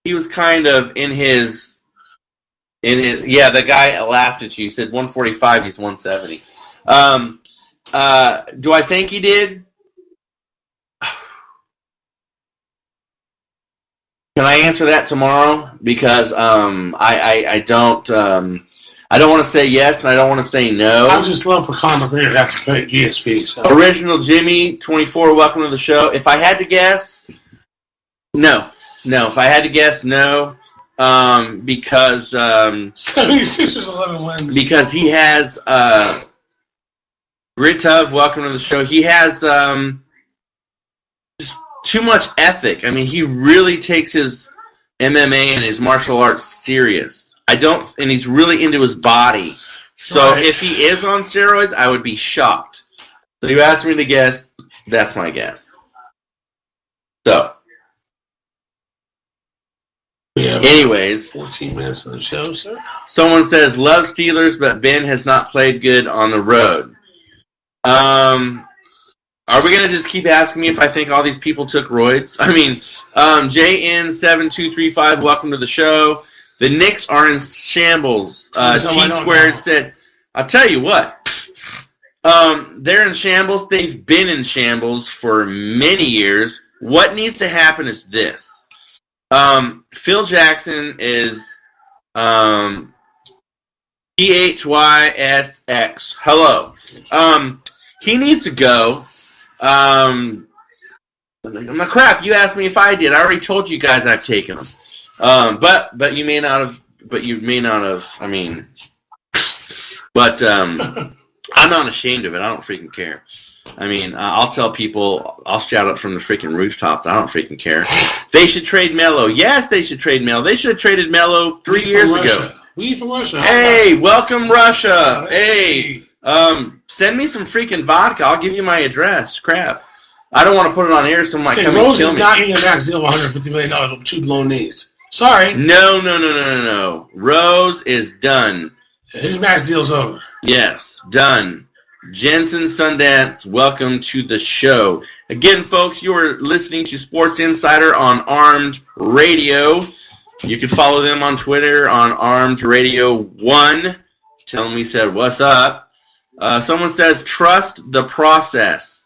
he was kind of in his. Yeah, the guy laughed at you. He said 145. He's 170. Do I think he did? Can I answer that tomorrow? Because I don't. I don't want to say yes, and I don't want to say no. I would just love for Conor McGregor to have to fight GSP. So. Original Jimmy 24. Welcome to the show. If I had to guess, no. If I had to guess, no. Because 76ers 11 wins. Because he has Grit Tov, welcome to the show. He has just too much ethic. I mean, he really takes his MMA and his martial arts serious. And he's really into his body. So right. If he is on steroids, I would be shocked. So you asked me to guess, that's my guess. So. Anyways, 14 minutes on the show, sir. Someone says, love Steelers, but Ben has not played good on the road. Are we going to just keep asking me if I think all these people took roids? I mean, JN7235, welcome to the show. The Knicks are in shambles. T-Squared said, I'll tell you what. They're in shambles. They've been in shambles for many years. What needs to happen is this. Phil Jackson is PHYSX. Hello. He needs to go. Crap, you asked me if I did. I already told you guys I've taken him. But you may not have. I mean, but I'm not ashamed of it. I don't freaking care. I mean, I'll tell people, I'll shout out from the freaking rooftops. I don't freaking care. They should trade Melo. Yes, they should trade Melo. They should have traded Melo 3 years ago. We from Russia. Hey, welcome Russia. Hey, send me some freaking vodka. I'll give you my address. Crap. I don't want to put it on air. Someone might come and kill me. Rose is not getting a max deal of $150 million with 2 low knees. Sorry. No. Rose is done. His max deal's over. Yes, done. Jensen Sundance, welcome to the show. Again, folks, you are listening to Sports Insider on Armed Radio. You can follow them on Twitter on Armed Radio 1. Tell them we said, what's up? Someone says, trust the process.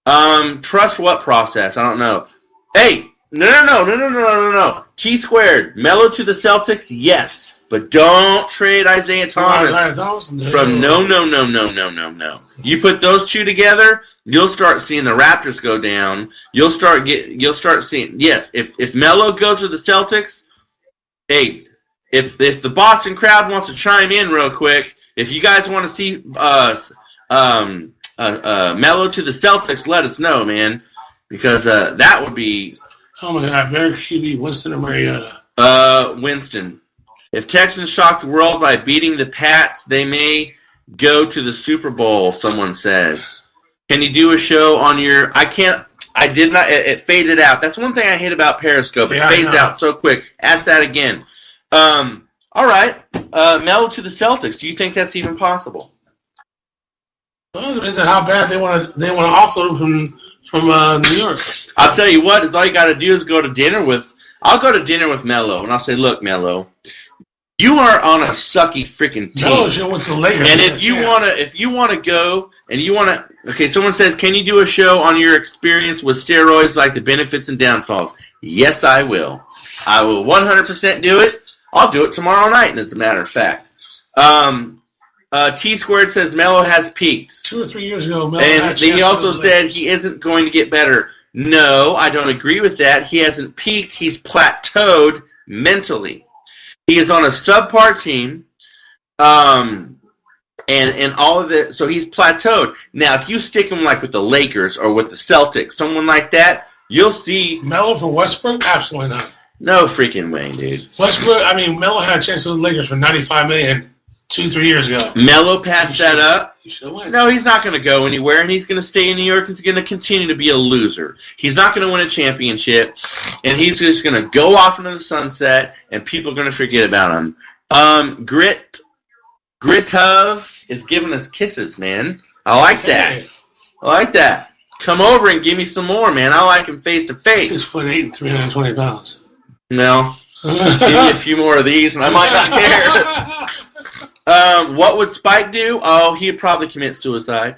Trust what process? I don't know. Hey, no. T-Squared. Melo to the Celtics, yes. But don't trade Isaiah Thomas from no. You put those two together, you'll start seeing the Raptors go down. You'll start seeing, yes, if Melo goes to the Celtics, hey, if the Boston crowd wants to chime in real quick, if you guys want to see Melo to the Celtics, let us know, man, because that would be. Oh my God, Barry QB, Winston or Mariota? Winston. If Texans shock the world by beating the Pats, they may go to the Super Bowl, someone says. Can you do a show on your... I can't I did not. It faded out. That's one thing I hate about Periscope. It fades out so quick. Ask that again. All right. Melo to the Celtics. Do you think that's even possible? Well, it depends on how bad they want to offload from New York. I'll tell you what. Is all you got to do is go to dinner with. I'll go to dinner with Melo, and I'll say, "Look, Melo, you are on a sucky freaking team. Melo should went to the Lakers. And if you wanna go, and you wanna, okay, someone says, can you do a show on your experience with steroids, like the benefits and downfalls? Yes, I will. I will 100% do it. I'll do it tomorrow night, as a matter of fact. T Squared says Melo has peaked. 2 or 3 years ago, Melo and he also said he isn't going to get better. No, I don't agree with that. He hasn't peaked. He's plateaued mentally. He is on a subpar team, and all of it. So he's plateaued. Now, if you stick him like with the Lakers or with the Celtics, someone like that, you'll see. Melo for Westbrook? Absolutely not. No freaking way, dude. Westbrook. I mean, Melo had a chance to the Lakers for $95 million 2-3 years ago. Melo passed that up. He should have won. No, he's not going to go anywhere, and he's going to stay in New York. He's going to continue to be a loser. He's not going to win a championship, and he's just going to go off into the sunset, and people are going to forget about him. Gritov is giving us kisses, man. I like that. I like that. Come over and give me some more, man. I like him face to face. 6'8" and 320 pounds. No. Give me a few more of these, and I might not care. What would Spike do? Oh, he'd probably commit suicide.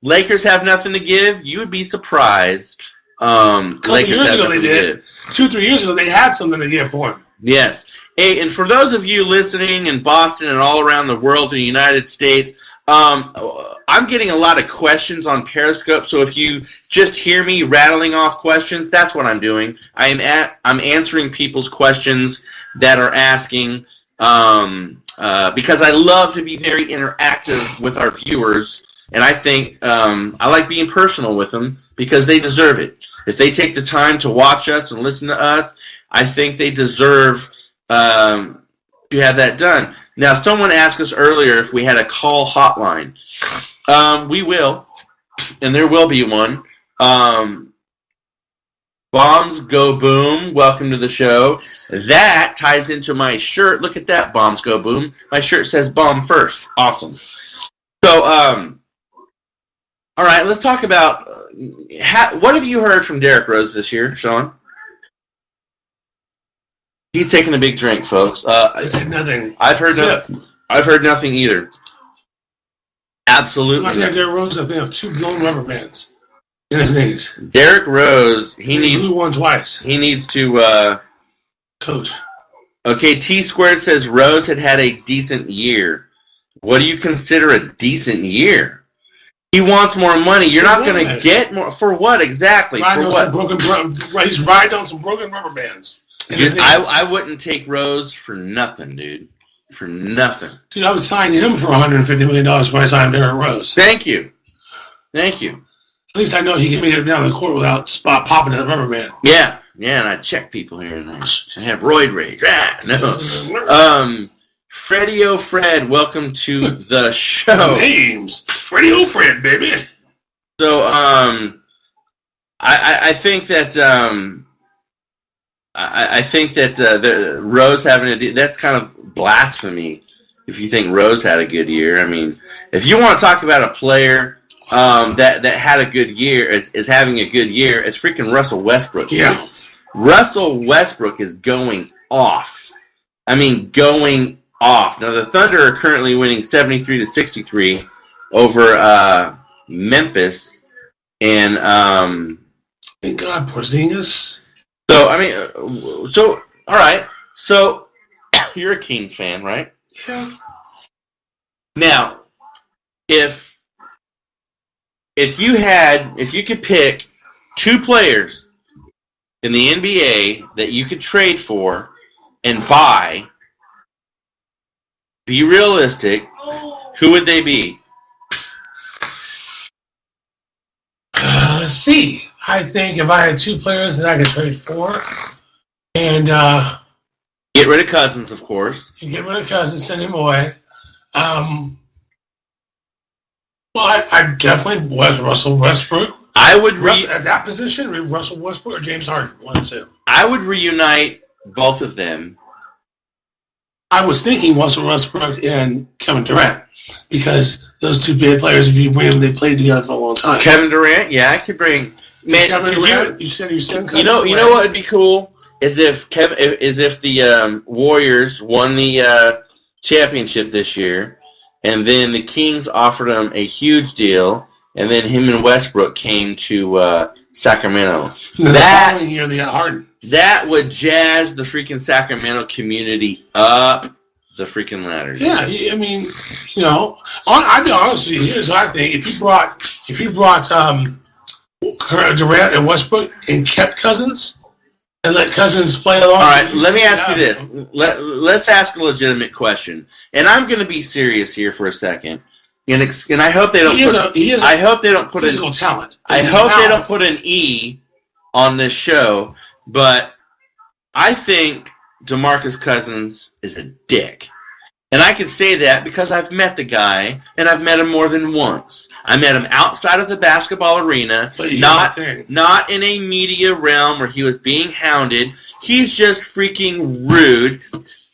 Lakers have nothing to give. You would be surprised. Years ago they did. 2-3 years ago they had something to give for him. Yes. Hey, and for those of you listening in Boston and all around the world, the United States, I'm getting a lot of questions on Periscope. So if you just hear me rattling off questions, that's what I'm doing. I'm answering people's questions that are asking. Because I love to be very interactive with our viewers, and I think I like being personal with them because they deserve it. If they take the time to watch us and listen to us, I think they deserve to have that done. Now, someone asked us earlier if we had a call hotline. We will, and there will be one. Bombs Go Boom, welcome to the show. That ties into my shirt. Look at that, Bombs Go Boom. My shirt says bomb first. Awesome. So, all right, let's talk about what have you heard from Derrick Rose this year, Shawn? He's taking a big drink, folks. I said nothing. I've heard nothing either. Absolutely. I think Derrick Rose, I think, have 2 blown rubber bands in his knees. Derrick Rose, he needs one twice. He needs to coach. Okay, T Squared says Rose had a decent year. What do you consider a decent year? He wants more money. You're not going to get more. For what exactly? For what? He's riding on some broken rubber bands. I wouldn't take Rose for nothing, dude. For nothing. Dude, I would sign him for $150 million if I signed Derrick Rose. Thank you. Thank you. At least I know he can make it down the court without spot popping that rubber band. Yeah, and I check people here and there. I have roid rage. No. Freddie O'Fred, welcome to the show. Names. Freddie O'Fred, baby. So, I think that the Rose having that's kind of blasphemy if you think Rose had a good year. I mean, if you want to talk about a player that had a good year, is having a good year, it's freaking Russell Westbrook. Yeah. Russell Westbrook is going off. I mean, going off. Now, the Thunder are currently winning 73-63 over Memphis. And thank God, Porzingis. So, I mean, all right. So, you're a Kings fan, right? Yeah. Now, if you could pick 2 players in the NBA that you could trade for and buy, be realistic, who would they be? Let's see. I think if I had 2 players that I could trade for, and get rid of Cousins, of course. Get rid of Cousins, send him away. Well, I definitely was Russell Westbrook. I would at that position, Russell Westbrook or James Harden, one of the two. I would reunite both of them. I was thinking Russell Westbrook and Kevin Durant because those two big players, if you bring them, they played together for a long time. Kevin Durant, yeah, I could bring. Man, Kevin Durant, you said you know what would be cool is if the Warriors won the championship this year, and then the Kings offered him a huge deal, and then him and Westbrook came to Sacramento. The following year they got Harden. That would jazz the freaking Sacramento community up the freaking ladder. Yeah, I mean, I'd be honest with you. Here's what I think: if you brought Durant and Westbrook and kept Cousins and let Cousins play along. All right, let me ask you this. Let's ask a legitimate question, and I'm going to be serious here for a second. And I hope they don't. I hope they don't put physical talent. I hope they don't put an E on this show. But I think DeMarcus Cousins is a dick. And I can say that because I've met the guy, and I've met him more than once. I met him outside of the basketball arena, not in a media realm where he was being hounded. He's just freaking rude.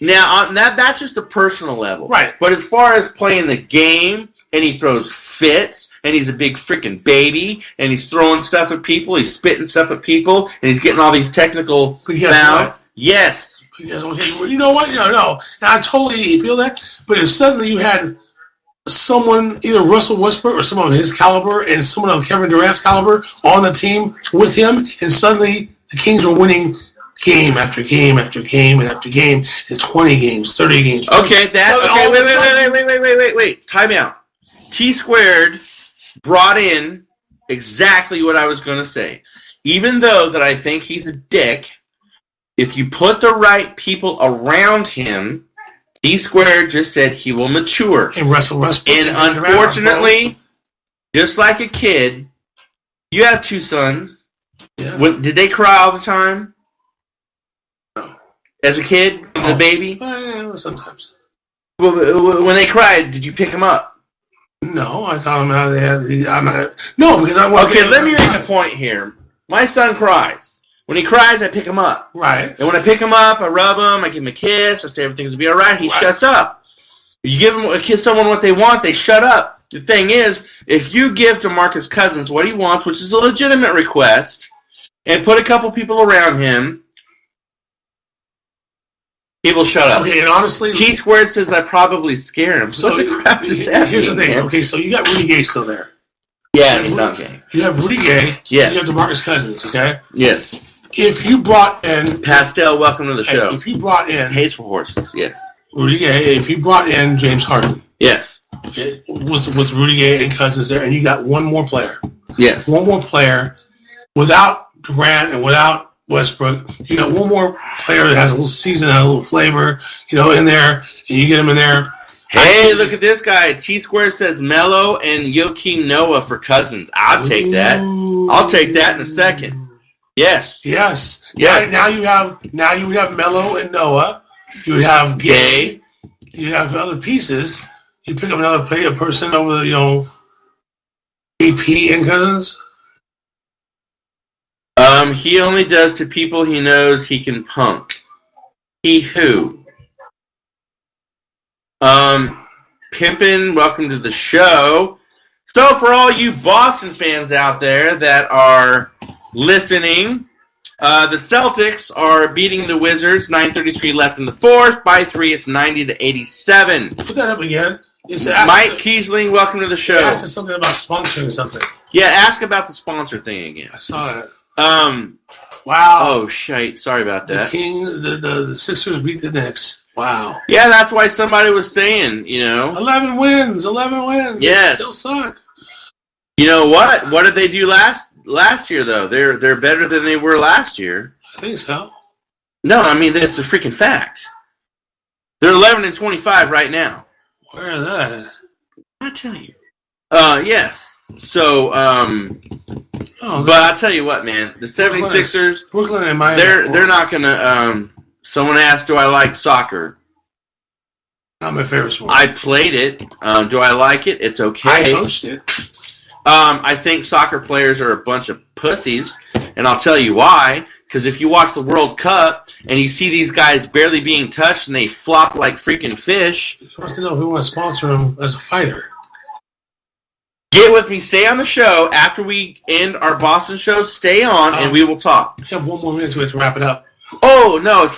Now, that's just a personal level. Right. But as far as playing the game, and he throws fits, and he's a big freaking baby, and he's throwing stuff at people, he's spitting stuff at people, and he's getting all these technical fouls. Yes. You know what? No. I totally feel that. But if suddenly you had someone, either Russell Westbrook or someone of his caliber and someone of Kevin Durant's caliber on the team with him, and suddenly the Kings were winning game after game after game and after game in 20 games, 30 games. Okay, wait. Time out. T-Squared brought in exactly what I was going to say. Even though that I think he's a dick, if you put the right people around him, T-Squared just said he will mature. And Russell Westbrook. And unfortunately, just like a kid, you have two sons. Yeah. Did they cry all the time? No. As a kid? As a baby? Yeah, sometimes. When they cried, did you pick them up? No, I taught them how they had no, because I want. Okay, let me make a point here. My son cries. When he cries, I pick him up. Right. And when I pick him up, I rub him, I give him a kiss, I say everything's going to be all right. He shuts up. You give someone what they want, they shut up. The thing is, if you give DeMarcus Cousins what he wants, which is a legitimate request, and put a couple people around him, he will shut up. Okay, and honestly, T-Squared says I probably scare him. So what the crap does that Here's the thing. Man? Okay, so you got Rudy Gay still there. Yeah, he's not gay. You have Rudy Gay. Yes. You have DeMarcus Cousins. Okay. Yes. If you brought in Pastel, welcome to the show. If you brought in Haze for Horses, yes. Rudy Gay. If you brought in James Harden. Yes. Okay, with Rudy Gay and Cousins there, and you got one more player. Yes. One more player without Durant and without Westbrook. You got one more player that has a little season, a little flavor, in there, and you get him in there. Hey, look at this guy. T-Square says Melo and Joakim Noah for Cousins. I'll take that. I'll take that in a second. Yes. Yes. Yes. Now you have Melo and Noah. You have Gay. You have other pieces. You pick up another person over AP and Cousins. He only does to people he knows he can punk. He who? Pimpin', welcome to the show. So for all you Boston fans out there that are listening, the Celtics are beating the Wizards, 9:33 left in the fourth. By 3, it's 90-87. Put that up again. Mike Kiesling, welcome to the show. Ask us something about sponsoring something. Yeah, ask about the sponsor thing again. I saw that. Wow. Oh, shite. Sorry about that. The Sixers beat the Knicks. Wow. Yeah, that's why somebody was saying, 11 wins. Yes. They still suck. You know what? What did they do last year, though? They're better than they were last year. I think so. No, I mean, it's a freaking fact. They're 11-25 right now. Where are they? I'll tell you. Yes. So, but I'll tell you what, man. The 76ers, Brooklyn and Miami. They're not going to, someone asked, do I like soccer? Not my favorite sport. I played it. Do I like it? It's okay. I coached it. I think soccer players are a bunch of pussies, and I'll tell you why. Because if you watch the World Cup and you see these guys barely being touched and they flop like freaking fish. He wants to know if we want to sponsor him as a fighter. Get with me. Stay on the show. After we end our Boston show, stay on and we will talk. We have 1 more minute to wrap it up. Oh, no.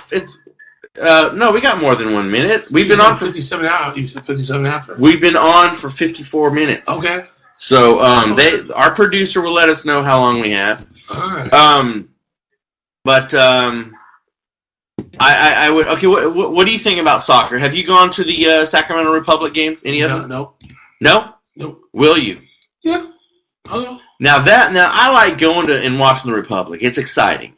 No, we got more than 1 minute. We've been on for 57 hours. You said 57 after. We've been on for 54 minutes. Okay. So our producer will let us know how long we have. All right. I would. Okay, what do you think about soccer? Have you gone to the Sacramento Republic games? Any of them? No. No. Nope. Will you? Yeah. I'll go. Now I like going to and watching the Republic. It's exciting.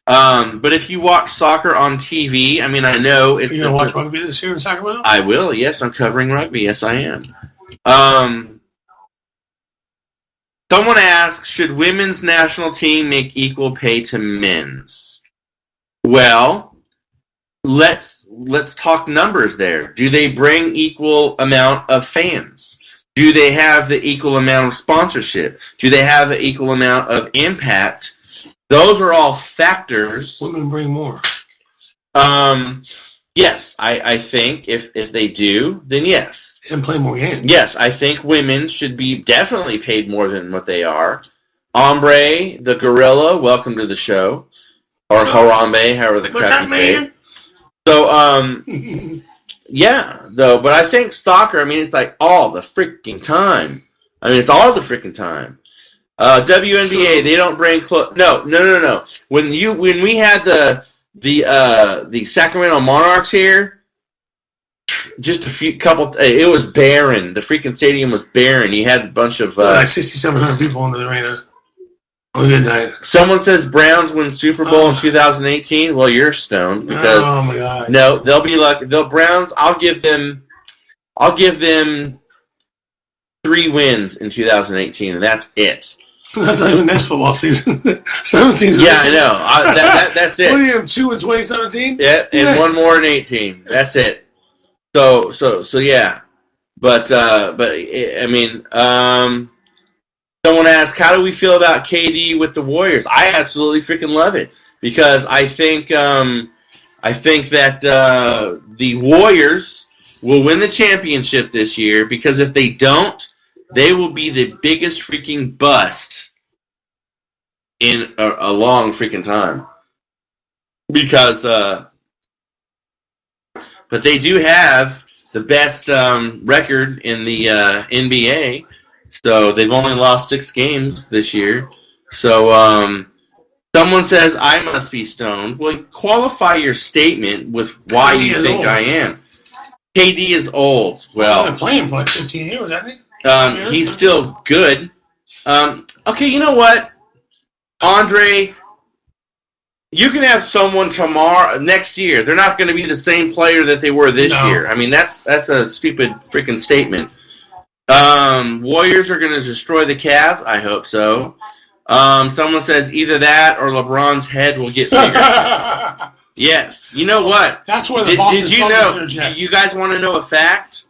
But if you watch soccer on TV, I mean, I know it's. Are you gonna watch rugby this year in Sacramento? I will. Yes, I'm covering rugby. Yes, I am. Someone asks, should women's national team make equal pay to men's? Well, let's talk numbers there. Do they bring equal amount of fans? Do they have the equal amount of sponsorship? Do they have the equal amount of impact? Those are all factors. Women bring more. Yes, I think if they do, then yes. And play more games. Yes, I think women should be definitely paid more than what they are. Hombre, the gorilla, welcome to the show. Or Harambe, however the crap you say it. So, yeah, though, but I think soccer, I mean, it's like all the freaking time. I mean, it's all the freaking time. WNBA, True. they don't bring No. When we had the Sacramento Monarchs here, just it was barren. The freaking stadium was barren. You had a bunch of like 6,700 people in the arena. On a good night. Someone says Browns win Super Bowl in 2018. Well, you're stoned because oh my god. No, they'll be lucky. The Browns. I'll give them 3 wins in 2018, and that's it. That's not even next football season. 17. Yeah, I know. That's it. What do you have? 2 in 2017? Yeah, and 1 more in 18. That's it. So yeah, but I mean, someone asked, how do we feel about KD with the Warriors? I absolutely freaking love it because I think that the Warriors will win the championship this year because if they don't, they will be the biggest freaking bust in a long freaking time because. But they do have the best record in the NBA. So they've only lost 6 games this year. So someone says, I must be stoned. Well, qualify your statement with why KD you think old. I am. KD is old. Well, He's been playing for like 15 years, hasn't he? he's still good. Okay, you know what? Andre, you can have someone next year. They're not going to be the same player that they were this year. I mean, that's a stupid freaking statement. Warriors are going to destroy the Cavs. I hope so. Someone says either that or LeBron's head will get bigger. Yes. You know what? That's where the Boston did you Celtics know? interject. You guys want to know a fact?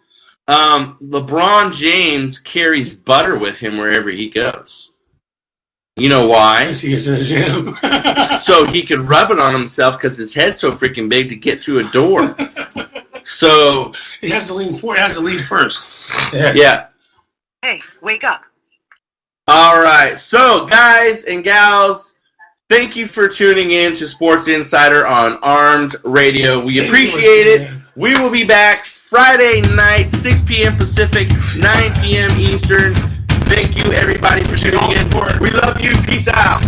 LeBron James carries butter with him wherever he goes. You know why? He gets in the gym. So he could rub it on himself because his head's so freaking big to get through a door. So he has to lean forward. He has to lead first. Yeah. Hey, wake up. All right. So, guys and gals, thank you for tuning in to Sports Insider on Armed Radio. We appreciate it. We will be back Friday night, 6 p.m. Pacific, 9 p.m. Eastern. Thank you, everybody, for tuning in. We love you. Peace out.